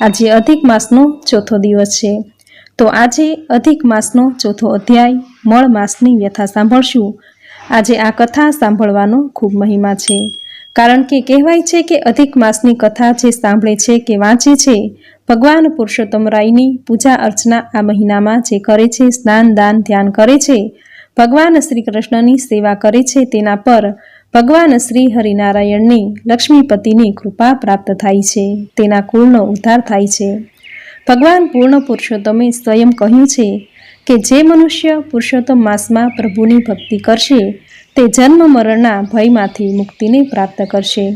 આજે અધિક માસનો ચોથો દિવસ છે, તો આજે અધિક માસનો ચોથો અધ્યાય મળ માસની વ્યથા સાંભળશું। આજે આ કથા સાંભળવાનો ખૂબ મહિમા છે, કારણ કે કહેવાય છે કે અધિક માસની કથા જે સાંભળે છે કે વાંચે છે, ભગવાન પુરુષોત્તમ રાયની પૂજા અર્ચના આ મહિનામાં જે કરે છે, સ્નાન દાન ધ્યાન કરે છે, ભગવાન શ્રી કૃષ્ણની સેવા કરે છે, તેના પર ભગવાન શ્રી હરિનારાયણની લક્ષ્મીપતિની કૃપા પ્રાપ્ત થાય છે, તેના કુળનો ઉદ્ધાર થાય છે। ભગવાન પૂર્ણ પુરુષોત્તમે સ્વયં કહ્યું છે કે જે મનુષ્ય પુરુષોત્તમ માસમાં પ્રભુની ભક્તિ કરશે તે જન્મ મરણના ભયમાંથી મુક્તિને પ્રાપ્ત કરશે।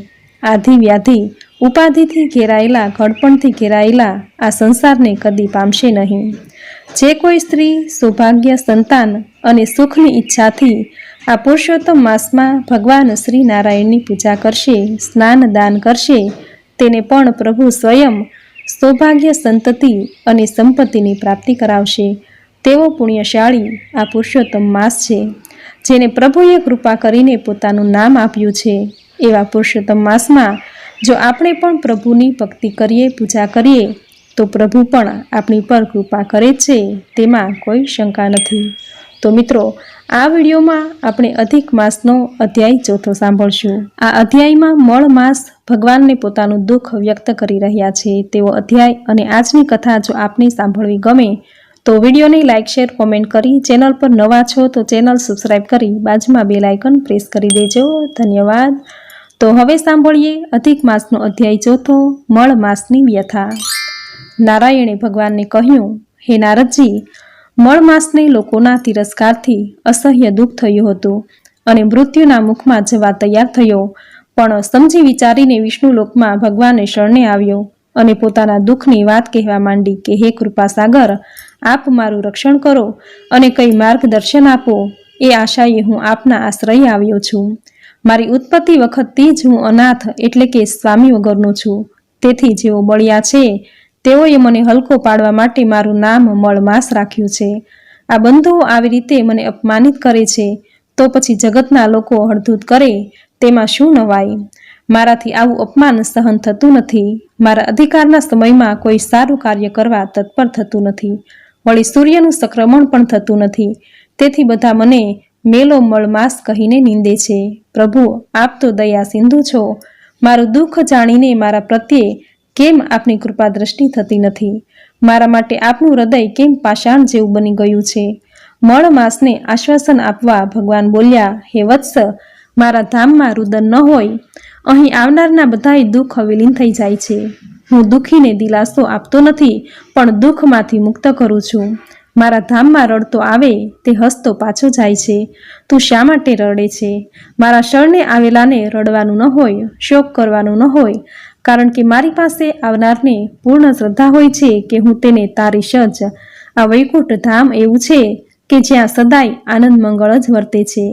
આધિ વ્યાધિ ઉપાધિથી ઘેરાયેલા, ઘડપણથી ઘેરાયેલા આ સંસારને કદી પામશે નહીં। જે કોઈ સ્ત્રી સૌભાગ્ય, સંતાન અને સુખની ઈચ્છાથી આ પુરુષોત્તમ માસમાં ભગવાન શ્રી નારાયણની પૂજા કરશે, સ્નાન દાન કરશે, તેને પણ પ્રભુ સ્વયં સૌભાગ્ય, સંતતિ અને સંપત્તિની પ્રાપ્તિ કરાવશે। તેવો પુણ્યશાળી આ પુરુષોત્તમ માસ છે, જેને પ્રભુએ કૃપા કરીને પોતાનું નામ આપ્યું છે। એવા પુરુષોત્તમ માસમાં જો આપણે પણ પ્રભુની ભક્તિ કરીએ, પૂજા કરીએ, તો પ્રભુ પણ આપણી પર કૃપા કરે છે, તેમાં કોઈ શંકા નથી। તો મિત્રો, આ વિડીયોમાં આપણે અધિક માસનો અધ્યાય ચોથો સાંભળશું। આ અધ્યાયમાં મળ માસ ભગવાનને પોતાનું દુઃખ વ્યક્ત કરી રહ્યા છે તેવો અધ્યાય અને આજની કથા જો આપને સાંભળવી ગમે તો વિડીયોને લાઇક, શેર, કોમેન્ટ કરી, ચેનલ પર નવા છો તો ચેનલ સબસ્ક્રાઈબ કરી બાજુમાં બેલ આઇકન પ્રેસ કરી દેજો। ધન્યવાદ। તો હવે સાંભળીએ અધિક માસનો અધ્યાય ચોથો, મળ માસની વ્યથા। નારાયણે ભગવાનને કહ્યું, હે નારદજી, મળ માસને લોકોના તિરસ્કારથી અસહ્ય દુઃખ થયું હતું અને મૃત્યુના મુખમાં જવા તૈયાર થયો, પણ સમજી વિચારીને વિષ્ણુલોકમાં ભગવાનને શરણે આવ્યો અને પોતાના દુઃખની વાત કહેવા માંડી કે હે કૃપાસાગર, આપ મારું રક્ષણ કરો અને કંઈ માર્ગદર્શન આપો, એ આશાએ હું આપના આશ્રય આવ્યો છું। મારી ઉત્પત્તિ વખતથી જ હું અનાથ એટલે કે સ્વામી વગરનો છું, તેથી જેઓ મળ્યા છે તેઓએ મને હલકો પાડવા માટે મારું નામ મળમાસ રાખ્યું છે। આ બંધુઓ આવી રીતે મને અપમાનિત કરે છે, તો પછી જગતના લોકો હળધૂત કરે તેમાં શું નવાઈ? મારાથી આવું અપમાન સહન થતું નથી। મારા અધિકારના સમયમાં કોઈ સારું કાર્ય કરવા તત્પર થતું નથી, વળી સૂર્યનું સંક્રમણ પણ થતું નથી, તેથી બધા મને મેલો મળમાસ કહીને નિંદે છે। પ્રભુ, આપ તો દયા સિંધુ છો, મારું દુઃખ જાણીને મારા પ્રત્યે કેમ આપની કૃપા દ્રષ્ટિ થતી નથી? મારા માટે આપનું હૃદય કેમ પાષાણ જેવું બની ગયું છે? મળ માસને આશ્વાસન આપવા ભગવાન બોલ્યા, હે વત્સ, મારા ધામમાં રુદન ન હોય, અહીં આવનારના બધાય દુઃખ વિલીન થઈ જાય છે। હું દુઃખીને દિલાસો આપતો નથી, પણ દુઃખમાંથી મુક્ત કરું છું। મારા ધામમાં રડતો આવે તે હસતો પાછો જાય છે। તું શા માટે રડે છે? મારા શરણે આવેલાને રડવાનું ન હોય, શોક કરવાનું ન હોય, કારણ કે મારી પાસે આવનારને પૂર્ણ શ્રદ્ધા હોય છે કે હું તેને તારીશ જ। આ વૈકુંઠ ધામ એવું છે કે જ્યાં સદાય આનંદ મંગળ જ વર્તે છે।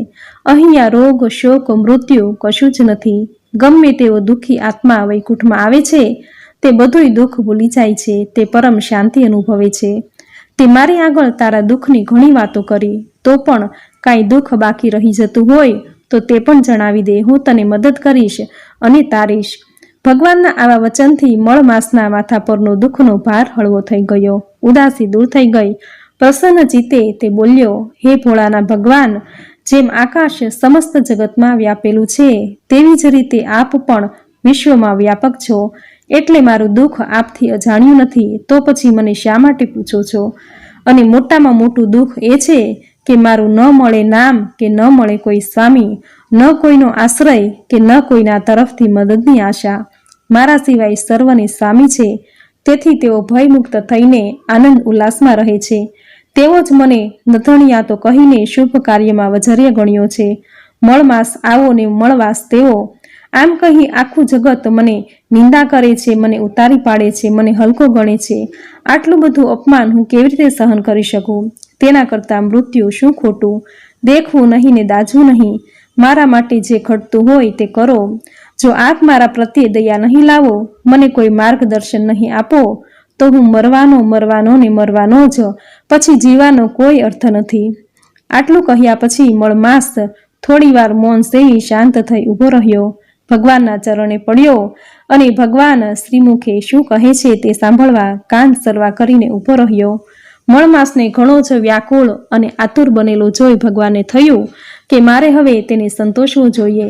અહીંયા રોગ, શોક, મૃત્યુ કશું જ નથી। ગમે તેવો દુઃખી આત્મા વૈકુંઠમાં આવે છે તે બધુંય દુઃખ ભૂલી જાય છે, તે પરમ શાંતિ અનુભવે છે। તે મારી આગળ તારા દુઃખની ઘણી વાતો કરી, તો પણ કાંઈ દુઃખ બાકી રહી જતું હોય તો તે પણ જણાવી દે, હું તને મદદ કરીશ અને તારીશ। ભગવાનના આવા વચનથી મળ માસના માથા પરનો દુઃખનો ભાર હળવો થઈ ગયો, ઉદાસી દૂર થઈ ગઈ। પ્રસન્ન ચિત્તે તે બોલ્યો, હે ભોળાના ભગવાન, જેમ આકાશ સમસ્ત જગતમાં વ્યાપેલું છે, તેવી જ રીતે આપ પણ વિશ્વમાં વ્યાપક છો, એટલે મારું દુઃખ આપથી અજાણ્યું નથી, તો પછી મને શા માટે પૂછો છો? અને મોટામાં મોટું દુઃખ એ છે કે મારું ન મળે નામ કે ન મળે કોઈ સ્વામી, ન કોઈનો આશ્રય કે ન કોઈના તરફથી મદદની આશા। મારા સિવાય સર્વને સ્વામી છે, તેથી તેઓ ભયમુક્ત થઈને આનંદ ઉલ્લાસમાં રહે છે। તેઓ જ મને નથણિયા તો કહીને શુભ કાર્યમાં વજર્ય ગણ્યો છે। મળમાસ આવો ને મળવાસ તેવો, આમ કહી આખું જગત મને નિંદા કરે છે, મને ઉતારી પાડે છે, મને હલકો ગણે છે। આટલું બધું અપમાન હું કેવી રીતે સહન કરી શકું? તેના કરતાં મૃત્યુ શું ખોટું? દેખવું નહીં ને દાઝવું નહીં, મારા માટે જે ઘટતું હોય તે કરો। જો આપ મારા પ્રત્યે દયા નહીં લાવો, મને કોઈ માર્ગદર્શન નહીં આપો, તો હું મરવાનો ને મરવાનો જ, પછી જીવવાનો કોઈ અર્થ નથી। આટલું કહ્યા પછી મળમાસ થોડી વાર મૌન સેવી શાંત થઈ ઊભો રહ્યો। ભગવાનના ચરણે પડ્યો અને ભગવાન શ્રીમુખે શું કહે છે તે સાંભળવા કાન સરવા કરીને ઊભો રહ્યો. મળમાસને ઘણો જ વ્યાકુળ અને આતુર બનેલો જોઈ ભગવાનને થયું કે મારે હવે તેને સંતોષવો જોઈએ.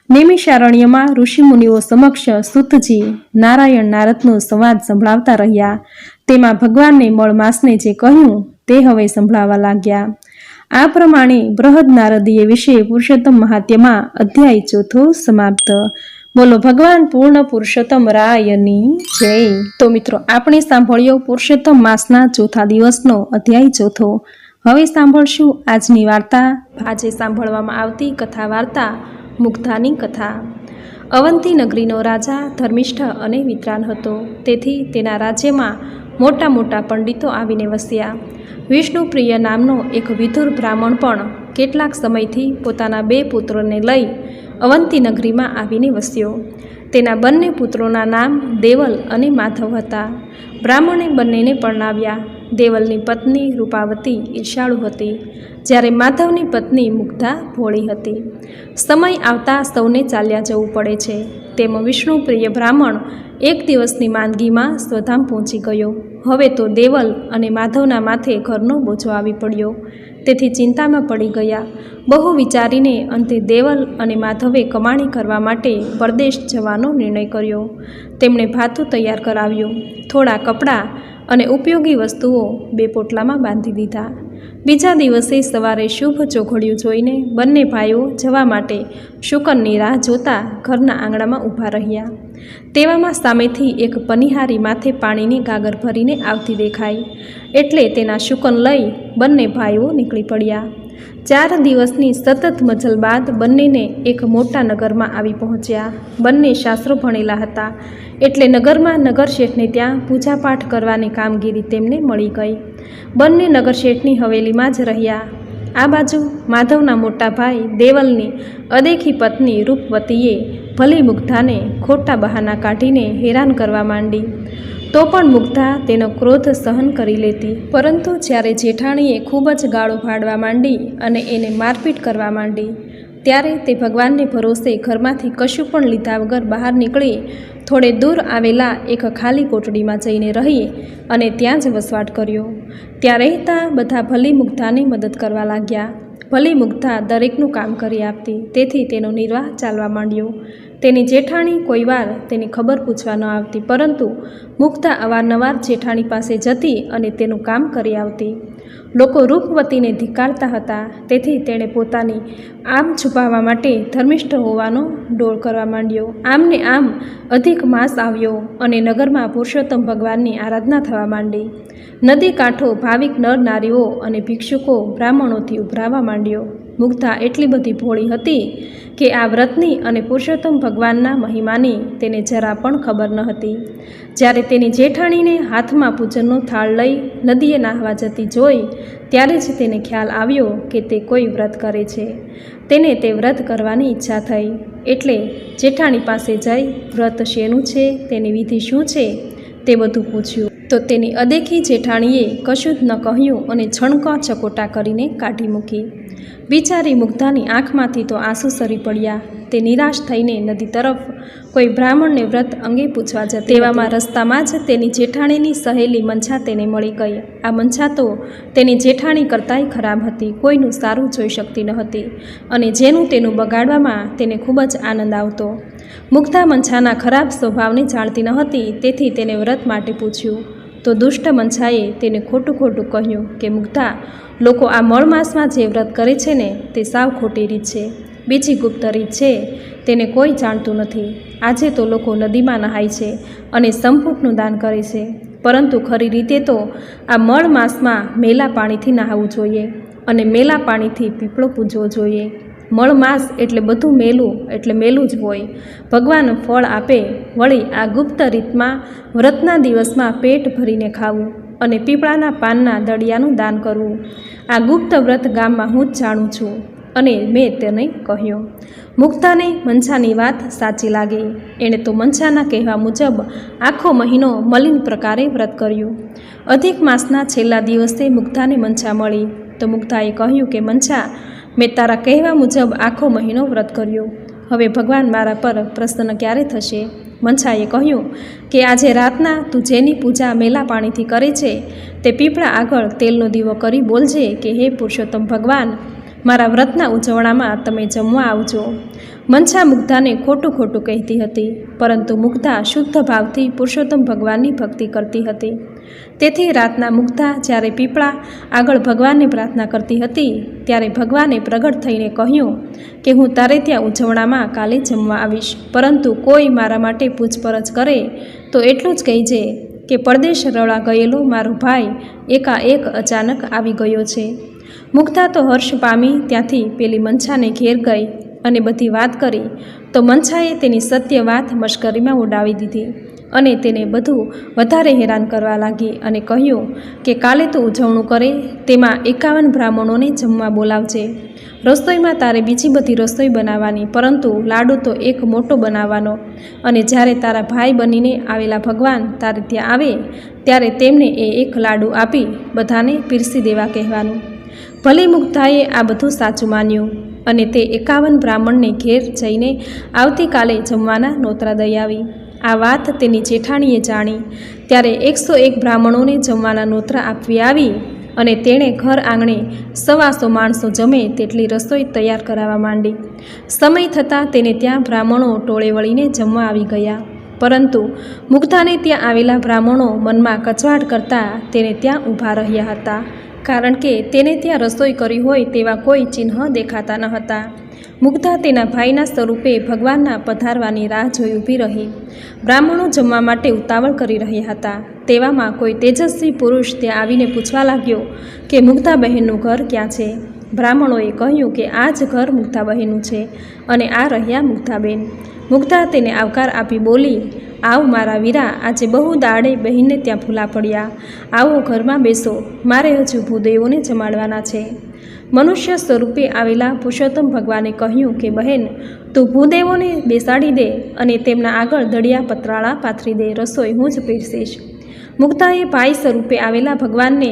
નૈમિષારણ્યમાં ઋષિમુનિઓ સમક્ષ સૂતજી નારાયણ નારદનો સંવાદ સંભળાવતા રહ્યા. તેમાં ભગવાનને મળમાસને જે કહ્યું તે હવે સંભળાવવા લાગ્યા. આ પ્રમાણે બૃહદ નારદીય વિશે પુરુષોત્તમ મહાત્મ્યમાં અધ્યાય 4 સમાપ્ત. બોલો ભગવાન પૂર્ણ પુરુષોત્તમ રાયની જય. તો મિત્રો, આપણે સાંભળ્યો પુરુષોત્તમ માસના ચોથા દિવસનો અધ્યાય 4. હવે સાંભળશું આજની વાર્તા. આજે સાંભળવામાં આવતી કથા વાર્તા મુગ્ધાની કથા. અવંતી નગરીનો રાજા ધર્મિષ્ઠ અને વિદ્વાન હતો. તેથી તેના રાજ્યમાં મોટા મોટા પંડિતો આવીને વસ્યા. વિષ્ણુપ્રિય નામનો એક વિદુર બ્રાહ્મણ પણ કેટલાક સમયથી પોતાના 2 પુત્રોને લઈ અવંતી નગરીમાં આવીને વસ્યો. તેના બંને પુત્રોના નામ દેવલ અને માધવ હતા. બ્રાહ્મણે બંનેને પરણાવ્યા. દેવલની પત્ની રૂપાવતી ઈર્ષાળુ હતી, જ્યારે માધવની પત્ની મુગ્ધા ભોળી હતી. સમય આવતા સૌને ચાલ્યા જવું પડે છે. તેમ વિષ્ણુપ્રિય બ્રાહ્મણ એક દિવસની માંદગીમાં સ્વધામ પહોંચી ગયો. હવે તો દેવલ અને માધવના માથે ઘરનો બોજો આવી પડ્યો. તેથી ચિંતામાં પડી ગયા. બહુ વિચારીને અંતે દેવલ અને માધવે કમાણી કરવા માટે પરદેશ જવાનો નિર્ણય કર્યો. તેમણે ભાથું તૈયાર કરાવ્યું. થોડા કપડાં અને ઉપયોગી વસ્તુઓ 2 પોટલામાં બાંધી દીધા. બીજા દિવસે સવારે શુભ ચોઘડિયું જોઈને બંને ભાઈઓ જવા માટે શુકનની રાહ જોતા ઘરના આંગણામાં ઊભા રહ્યા. તેવામાં સામેથી એક પનિહારી માથે પાણીની ગાગર ભરીને આવતી દેખાઈ. એટલે તેના શુકન લઈ બંને ભાઈઓ નીકળી પડ્યા. 4 દિવસની સતત મજલ બાદ બંનેને એક મોટા નગરમાં આવી પહોંચ્યા. બંને શાસ્ત્રો ભણેલા હતા, એટલે નગરમાં નગરશેઠને ત્યાં પૂજાપાઠ કરવાની કામગીરી તેમને મળી ગઈ. બંને નગરશેઠની હવેલીમાં જ રહ્યા. આ બાજુ માધવના મોટા ભાઈ દેવલની અદેખી પત્ની રૂપવતીએ ભલી મુગ્ધાને ખોટા બહાના કાઢીને હેરાન કરવા માંડી. તો પણ મુગ્ધા તેનો ક્રોધ સહન કરી લેતી. પરંતુ જ્યારે જેઠાણીએ ખૂબ જ ગાળો પાડવા માંડી અને એને મારપીટ કરવા માંડી, ત્યારે તે ભગવાનને ભરોસે ઘરમાંથી કશું પણ લીધા વગર બહાર નીકળી થોડે દૂર આવેલા એક ખાલી કોટડીમાં જઈને રહી અને ત્યાં જ વસવાટ કર્યો. ત્યાં રહેતા બધા ભલી મુગ્ધાને મદદ કરવા લાગ્યા. ભલી મુગ્ધા દરેકનું કામ કરી આપતી, તેથી તેનો નિર્વાહ ચાલવા માંડ્યો. તેની જેઠાણી કોઈવાર તેની ખબર પૂછવા ન આવતી, પરંતુ મુગ્ધા અવારનવાર જેઠાણી પાસે જતી અને તેનું કામ કરી આવતી. લોકો રૂપવતીને ધિક્કારતા હતા, તેથી તેણે પોતાની આમ છુપાવવા માટે ધર્મિષ્ઠ હોવાનો ડોળ કરવા માંડ્યો. આમ ને આમ અધિક માસ આવ્યો અને નગરમાં પુરુષોત્તમ ભગવાનની આરાધના થવા માંડી. નદી કાંઠો ભાવિક નર નારીઓ અને ભિક્ષુકો બ્રાહ્મણોથી ઉભરાવા માંડ્યો. મુગ્ધા એટલી બધી ભોળી હતી કે આ વ્રતની અને પુરુષોત્તમ ભગવાનના મહિમાની તેને જરા પણ ખબર ન હતી. જ્યારે તેની જેઠાણીને હાથમાં પૂજનનો થાળ લઈ નદીએ નાહવા જતી જોઈ, ત્યારે જ તેને ખ્યાલ આવ્યો કે તે કોઈ વ્રત કરે છે. તેને તે વ્રત કરવાની ઈચ્છા થઈ. એટલે જેઠાણી પાસે જઈ વ્રત શેનું છે, તેની વિધિ શું છે તે બધું પૂછ્યું. તો તેની અદેખી જેઠાણીએ કશું જ ન કહ્યું અને છણકા ચકોટા કરીને કાઢી મૂકી. બિચારી મુગ્ધાની આંખમાંથી તો આંસુ સરી પડ્યા. તે નિરાશ થઈને નદી તરફ કોઈ બ્રાહ્મણને વ્રત અંગે પૂછવા જતી. તેવામાં રસ્તામાં જ તેની જેઠાણીની સહેલી મંછા તેને મળી ગઈ. આ મંછા તો તેની જેઠાણી કરતાંય ખરાબ હતી. કોઈનું સારું જોઈ શકતી ન હતી અને જેનું તેનું બગાડવામાં તેને ખૂબ જ આનંદ આવતો. મુગ્ધા મંછાના ખરાબ સ્વભાવને જાણતી ન હતી, તેથી તેને વ્રત માટે પૂછ્યું. તો દુષ્ટ મંછાએ તેને ખોટું ખોટું કહ્યું કે મુગ્ધા, લોકો આ મળમાસમાં જે વ્રત કરે છે ને તે સાવ ખોટી રીત છે. બીજી ગુપ્ત રીત છે, તેને કોઈ જાણતું નથી. આજે તો લોકો નદીમાં નહાય છે અને સંપુટનું દાન કરે છે, પરંતુ ખરી રીતે તો આ મળમાસમાં મેલા પાણીથી નહાવું જોઈએ અને મેલા પાણીથી પીપળો પૂજવો જોઈએ. મળમાસ એટલે બધું મેલું, એટલે મેલું જ હોય. ભગવાન ફળ આપે. વળી આ ગુપ્ત રીતમાં વ્રતના દિવસમાં પેટ ભરીને ખાવું અને પીપળાના પાનના દળિયાનું દાન કરવું, આ ગુપ્ત વ્રત ગામમાં હું જ જાણું છું અને મેં તેને કહ્યું. મુગ્ધાને મંછાની વાત સાચી લાગી. એણે તો મંછાના કહેવા મુજબ આખો મહિનો મલિન પ્રકારે વ્રત કર્યું. અધિક માસના છેલ્લા દિવસે મુગ્ધાને મંછા મળી. તો મુગ્ધાએ કહ્યું કે મંછા, મેં તારા કહેવા મુજબ આખો મહિનો વ્રત કર્યું. હવે ભગવાન મારા પર પ્રસન્ન ક્યારે થશે? મંછાએ કહ્યું કે આજે રાતના તું જેની પૂજા મેલા પાણીથી કરે છે તે પીપળા આગળ તેલનો દીવો કરી બોલજે કે હે પુરુષોત્તમ ભગવાન, મારા વ્રતના ઉજવણામાં તમે જમવા આવજો. મંછા મુગ્ધાને ખોટું ખોટું કહેતી હતી, પરંતુ મુગ્ધા શુદ્ધ ભાવથી પુરુષોત્તમ ભગવાનની ભક્તિ કરતી હતી. તેથી રાતના મુગ્ધા જ્યારે પીપળા આગળ ભગવાનને પ્રાર્થના કરતી હતી ત્યારે ભગવાને પ્રગટ થઈને કહ્યું કે હું તારે ત્યાં ઉજવણામાં કાલે જમવા આવીશ, પરંતુ કોઈ મારા માટે પૂછપરછ કરે તો એટલું જ કહેજે કે પરદેશ રળા ગયેલો મારો ભાઈ એકાએક અચાનક આવી ગયો છે. મુગ્ધા તો હર્ષ પામી ત્યાંથી પેલી મંછાને ઘેર ગઈ અને બધી વાત કરી તો મંછાએ તેની સત્ય વાત મશ્કરીમાં ઉડાવી દીધી અને તેને બધું વધારે હેરાન કરવા લાગી અને કહ્યું કે કાલે તું ઉજવણું કરે તેમાં 51 બ્રાહ્મણોને જમવા બોલાવજે. રસોઈમાં તારે બીજી બધી રસોઈ બનાવવાની, પરંતુ લાડુ તો એક મોટો બનાવવાનો, અને જ્યારે તારા ભાઈ બનીને આવેલા ભગવાન તારે ત્યાં આવે ત્યારે તેમને એ એક લાડુ આપી બધાને પીરસી દેવા કહેવાનું. ભલે મુગ્ધાએ આ બધું સાચું માન્યું અને તે 51 બ્રાહ્મણને ઘેર જઈને આવતીકાલે જમવાના નોતરા દઈ આવી. આ વાત તેની જેઠાણીએ જાણી ત્યારે 101 બ્રાહ્મણોને જમવાના નોતરા આપવી આવી અને તેણે ઘર આંગણે 125 માણસો જમે તેટલી રસોઈ તૈયાર કરાવવા માંડી. સમય થતાં તેને ત્યાં બ્રાહ્મણો ટોળે વળીને જમવા આવી ગયા, પરંતુ મુગ્ધાને ત્યાં આવેલા બ્રાહ્મણો મનમાં કચવાટ કરતા તેને ત્યાં ઊભા રહ્યા હતા, કારણ કે તેને ત્યાં રસોઈ કરી હોય તેવા કોઈ ચિહ્ન દેખાતા ન હતા. મુગ્ધા તેના ભાઈના સ્વરૂપે ભગવાનના પધારવાની રાહ જોઈ ઊભી રહી. બ્રાહ્મણો જમવા માટે ઉતાવળ કરી રહ્યા હતા. તેવામાં કોઈ તેજસ્વી પુરુષ ત્યાં આવીને પૂછવા લાગ્યો કે મુગ્ધા બહેનનું ઘર ક્યાં છે? બ્રાહ્મણોએ કહ્યું કે આ જ ઘર મુગ્ધા બહેનનું છે અને આ રહ્યા મુગ્ધાબેન. મુગ્ધા તેને આવકાર આપી બોલી, આવ મારા વીરા, આજે બહુ દાડે બહેનને ત્યાં ભૂલા પડ્યા. આવો ઘરમાં બેસો, મારે હજુ ભૂદેવોને જમાડવાના છે. મનુષ્ય સ્વરૂપે આવેલા પુરુષોત્તમ ભગવાને કહ્યું કે બહેન, તું ભૂદેવોને બેસાડી દે અને તેમના આગળ દળિયા પતરાળા પાથરી દે, રસોઈ હું જ પીરસીશ. મુગ્ધાએ ભાઈ સ્વરૂપે આવેલા ભગવાનને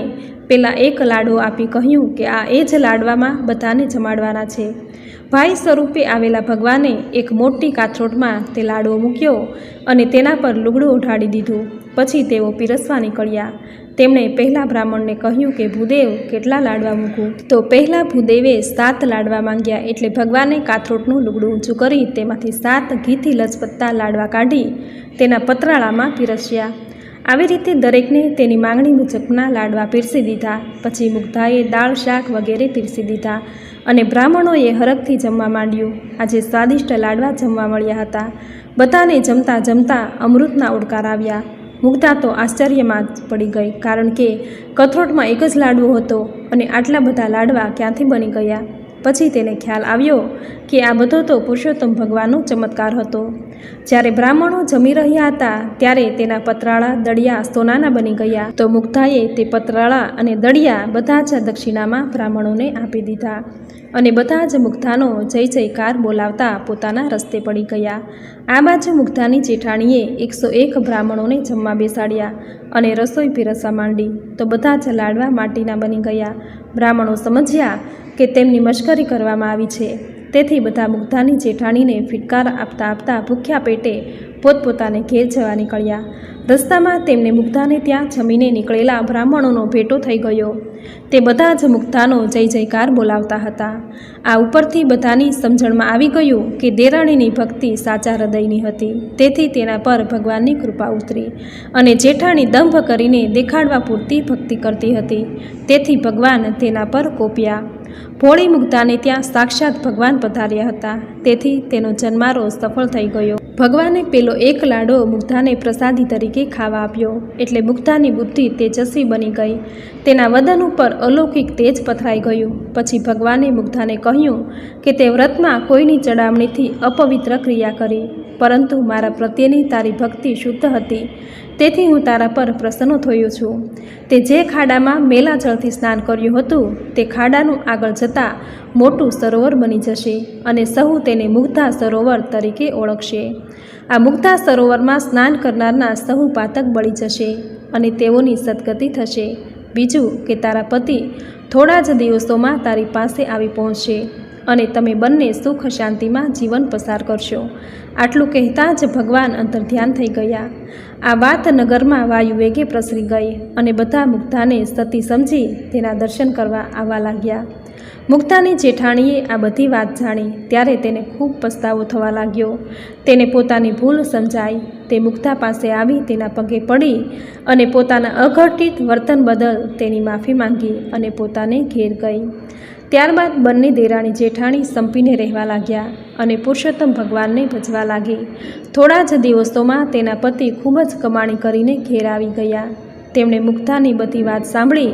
પેલા એક લાડવો આપી કહ્યું કે આ એ જ લાડવામાં બધાને જમાડવાના છે. ભાઈ સ્વરૂપે આવેલા ભગવાને એક મોટી કાથરોટમાં તે લાડવો મૂક્યો અને તેના પર લુગડું ઓઢાડી દીધું. પછી તેઓ પીરસવા નીકળ્યા. તેમણે પહેલા બ્રાહ્મણને કહ્યું કે ભૂદેવ, કેટલા લાડવા મૂકું? તો પહેલા ભૂદેવે 7 લાડવા માંગ્યા, એટલે ભગવાને કાથરોટનું લુગડું ઊંચું કરી તેમાંથી 7 ઘીથી લચપત્તા લાડવા કાઢી તેના પતરાળામાં પીરસ્યા. આવી રીતે દરેકને તેની માંગણી મુજબના લાડવા પીરસી દીધા. પછી મુગ્ધાએ દાળ શાક વગેરે પીરસી દીધા અને બ્રાહ્મણોએ હરખથી જમવા માંડ્યું. આજે સ્વાદિષ્ટ લાડવા જમવા મળ્યા હતા. બધાને જમતા જમતા અમૃતના ઓડકાર આવ્યા. મુગ્ધા તો આશ્ચર્યમાં જ પડી ગઈ, કારણ કે કથરોટમાં એક જ લાડવો હતો અને આટલા બધા લાડવા ક્યાંથી બની ગયા? પછી તેને ખ્યાલ આવ્યો કે આ બધો તો પુરુષોત્તમ ભગવાનનો ચમત્કાર હતો. જ્યારે બ્રાહ્મણો જમી રહ્યા હતા ત્યારે તેના પતરાળા દળિયા સોનાના બની ગયા. તો મુગ્ધાએ તે પતરાળા અને દળિયા બધા જ દક્ષિણામાં બ્રાહ્મણોને આપી દીધા અને બધા જ મુગ્ધાનો જય જયકાર બોલાવતા પોતાના રસ્તે પડી ગયા. આ બાજુ મુગ્ધાની જેઠાણીએ 101 બ્રાહ્મણોને જમવા બેસાડ્યા અને રસોઈ પીરસવા માંડી. તો બધા જ લાડવા માટીના બની ગયા. બ્રાહ્મણો સમજ્યા કે તેમની મશ્કરી કરવામાં આવી છે, તેથી બધા મુગ્ધાની જેઠાણીને ફિટકાર આપતા આપતા ભૂખ્યા પેટે પોતપોતાને ઘેર જવા નીકળ્યા. રસ્તામાં તેમને મુગ્ધાને ત્યાં જમીને નીકળેલા બ્રાહ્મણોનો ભેટો થઈ ગયો. તે બધા જ મુગ્ધાનો જય જયકાર બોલાવતા હતા. આ ઉપરથી બધાની સમજણમાં આવી ગયું કે દેરાણીની ભક્તિ સાચા હૃદયની હતી, તેથી તેના પર ભગવાનની કૃપા ઉતરી અને જેઠાણી દંભ કરીને દેખાડવા પૂરતી ભક્તિ કરતી હતી, તેથી ભગવાન તેના પર કોપ્યા. ભોળી મુગ્ધાને ત્યાં સાક્ષાત ભગવાન પધાર્યા હતા, તેથી તેનો જન્મારો સફળ થઈ ગયો. ભગવાને પેલો એક લાડો મુગ્ધાને પ્રસાદી તરીકે ખાવા આપ્યો, એટલે મુગ્ધાની બુદ્ધિ તેજસ્વી બની ગઈ. તેના વદન ઉપર અલૌકિક તેજ પથરાઈ ગયું. પછી ભગવાને મુગ્ધાને કહ્યું કે તે વ્રતમાં કોઈની ચડામણીથી અપવિત્ર ક્રિયા કરી, પરંતુ મારા પ્રત્યેની તારી ભક્તિ શુદ્ધ હતી, તેથી હું તારા પર પ્રસન્ન થયો છું. તે જે ખાડામાં મેલા જળથી સ્નાન કર્યું હતું તે ખાડાનું આગળ જતાં મોટું સરોવર બની જશે અને સહુ તેને મુગ્ધા સરોવર તરીકે ઓળખશે. આ મુગ્ધા સરોવરમાં સ્નાન કરનારના સહુ પાતક બળી જશે અને તેઓની સદગતિ થશે. બીજું કે તારા પતિ થોડા જ દિવસોમાં તારી પાસે આવી પહોંચશે અને તમે બંને સુખ શાંતિમાં જીવન પસાર કરશો. આટલું કહેતા જ ભગવાન અંતર્ધ્યાન થઈ ગયા. આ વાત નગરમાં વાયુ વેગે પ્રસરી ગઈ અને બધા મુગ્ધાને સતી સમજી તેના દર્શન કરવા આવવા લાગ્યા. મુગ્ધાની જેઠાણીએ આ બધી વાત જાણી ત્યારે તેને ખૂબ પસ્તાવો થવા લાગ્યો. તેને પોતાની ભૂલ સમજાઈ. તે મુગ્ધા પાસે આવી તેના પગે પડી અને પોતાના અઘટિત વર્તન બદલ તેની માફી માંગી અને પોતાને ઘેર ગઈ. ત્યારબાદ બંને દેરાણી જેઠાણી સંપીને રહેવા લાગ્યા અને પુરુષોત્તમ ભગવાનને ભજવા લાગી. થોડા જ દિવસોમાં તેના પતિ ખૂબ જ કમાણી કરીને ઘેર આવી ગયા. તેમણે મુગ્ધાની બધી વાત સાંભળી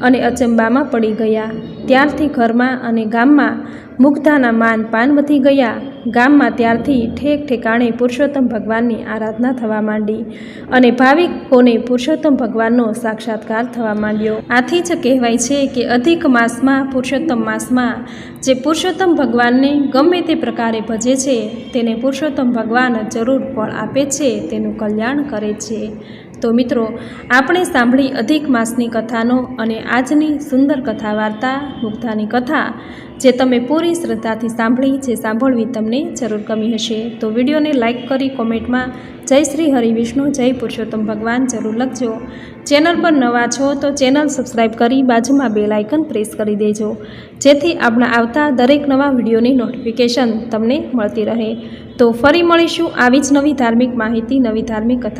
અને અચંબામાં પડી ગયા. ત્યારથી ઘરમાં અને ગામમાં મુગ્ધાના માન પાન વધી ગયા. ગામમાં ત્યારથી ઠેક ઠેકાણે પુરુષોત્તમ ભગવાનની આરાધના થવા માંડી અને ભાવિકોને પુરુષોત્તમ ભગવાનનો સાક્ષાત્કાર થવા માંડ્યો. આથી જ કહેવાય છે કે અધિક માસમાં પુરુષોત્તમ માસમાં જે પુરુષોત્તમ ભગવાનને ગમે તે પ્રકારે ભજે છે તેને પુરુષોત્તમ ભગવાન જરૂર ફળ આપે છે, તેનું કલ્યાણ કરે છે. તો મિત્રો, આપણે સાંભળી અધિક માસની કથાનો અને આજની સુંદર કથા વાર્તા મુગ્ધાની કથા જે તમે પૂરી શ્રદ્ધાથી સાંભળી, જે સાંભળવી તમને જરૂર ગમી હશે. તો વિડીયોને લાઇક કરી કોમેન્ટમાં જય શ્રી હરિવિષ્ણુ, જય પુરુષોત્તમ ભગવાન જરૂર લખજો. ચેનલ પર નવા છો તો ચેનલ સબસ્ક્રાઈબ કરી બાજુમાં બેલ આઇકન પ્રેસ કરી દેજો, જેથી આપણા આવતા દરેક નવા વિડીયોની નોટિફિકેશન તમને મળતી રહે. તો ફરી મળીશું આવી જ નવી ધાર્મિક માહિતી, નવી ધાર્મિક કથા